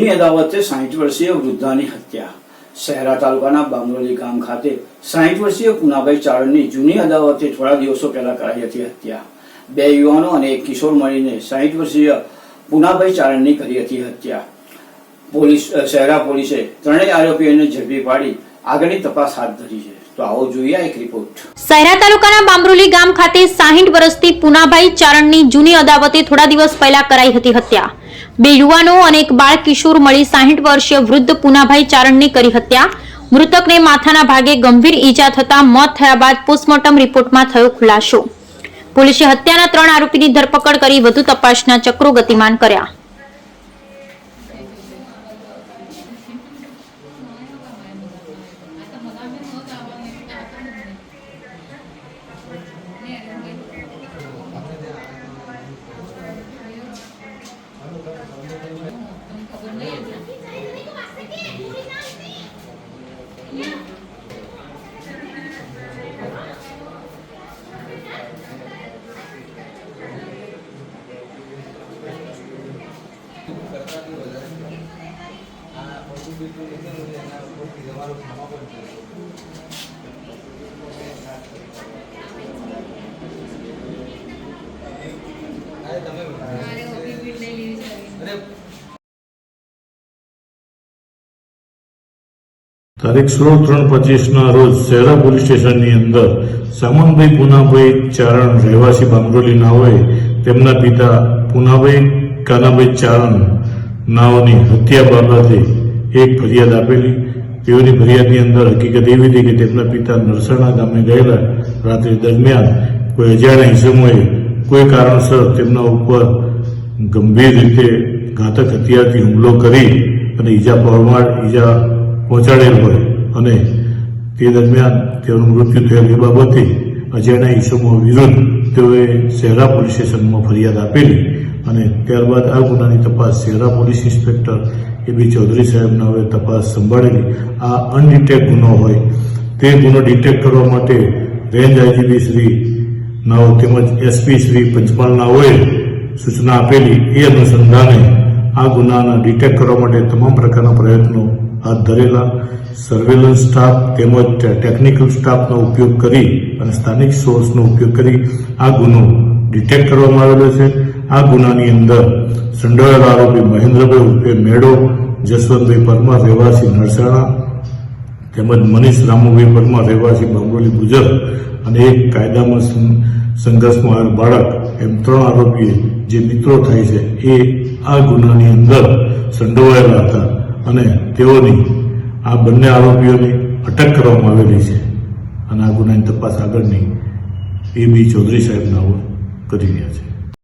જૂની અદાવતે 60 વર્ષીય વૃદ્ધાની હત્યા। શહેરા તાલુકાના બામરોલી ગામ ખાતે 60 વર્ષીય પુનાભાઈ ચારણની જૂની અદાવતે થોડા દિવસો પહેલા કરાઈ હતી હત્યા। બે યુવાનો અને એક કિશોર મળીને 60 વર્ષીય પુનાભાઈ ચારણની કરી હતી હત્યા। શહેરા પોલીસે ત્રણેય આરોપીઓને ઝડપી પાડી આગળની તપાસ હાથ ધરી છે। તો આવો જોઈએ એક રિપોર્ટ। શહેરા તાલુકાના બામરોલી ગામ ખાતે 60 વર્ષથી પુનાભાઈ ચારણની જૂની અદાવતે થોડા દિવસ પહેલા કરાઈ હતી હત્યા। બે યુવાનો અને એક બાળ કિશોર મળી 60 વર્ષીય વૃદ્ધ પુનાભાઈ ચારણની કરી હત્યા। મૃતકને માથાના ભાગે ગંભીર ઈજા થતા મોત થયા બાદ પોસ્ટમોર્ટમ રિપોર્ટમાં થયો ખુલાસો। પોલીસે હત્યાના 3 આરોપીની ધરપકડ કરી વધુ તપાસના ચક્રો ગતિમાન કર્યા। તારીખ 16/3/25 રોજ શહેરા પોલીસ સ્ટેશનની અંદર સામંતભાઈ પુનાભાઈ ચારણ રહેવાસી બામરોલી નાઓએ તેમના પિતા પુનાભાઈ કાનાભાઈ ચારણ નાઓની હત્યા બાબતે એક ફરિયાદ આપેલી। તેઓની ફરિયાદની અંદર હકીકત એવી હતી કે તેમના પિતા નરસાણા ગામે ગયેલા રાત્રિ દરમિયાન કોઈ અજાણ્યા ઇસમોએ કોઈ કારણસર તેમના ઉપર ગંભીર રીતે ઘાતક હથિયારથી હુમલો કરી અને ઈજા પહોંચાડેલ હોય અને તે દરમિયાન તેઓનું મૃત્યુ થયેલ એ બાબતે અજાણ્યા ઇસમો વિરુદ્ધ તેઓએ શહેરા પોલીસ સ્ટેશનમાં ફરિયાદ આપેલી અને ત્યારબાદ આ ગુનાની તપાસ Shehra police inspector A B. Chaudhary સાહેબના હવે તપાસ સંભાળેલી। આ અનડિટેક્ટ ગુનો હોય તે ગુનો ડિટેક્ટ કરવા માટે રેન્જ આઈજીપી શ્રી નાઓ તેમજ એસપી શ્રી પંચમહાલ નાઓએ સૂચના આપેલી। એ અનુસંધાને આ ગુનાના ડિટેક્ટ કરવા માટે તમામ પ્રકારના પ્રયત્નો હાથ ધરેલા। સર્વેલન્સ સ્ટાફ તેમજ ટેકનિકલ સ્ટાફનો ઉપયોગ કરી અને સ્થાનિક સોર્સનો ઉપયોગ કરી આ ગુનો ડિટેક્ટ કરવામાં આવેલો છે। આ ગુનાની અંદર સંડોવાયેલા આરોપી મહેન્દ્રભાઈ ઉર્ફે મેડો, જસવંતભાઈ પરમાર રહેવાસી નરસાણા તેમજ મનીષ રામુભાઈ પરમાર રહેવાસી બામરોલી ગુજર અને એક કાયદામાં સંઘર્ષમાં આવેલ બાળક એમ 3 આરોપીએ જે મિત્રો થાય છે એ આ ગુનાની અંદર સંડોવાયેલા હતા અને તેઓની આ બંને આરોપીઓની અટક કરવામાં આવેલી છે અને આ ગુનાની તપાસ આગળની એ.બી. ચૌધરી સાહેબ નાઓ કરી રહ્યા છે।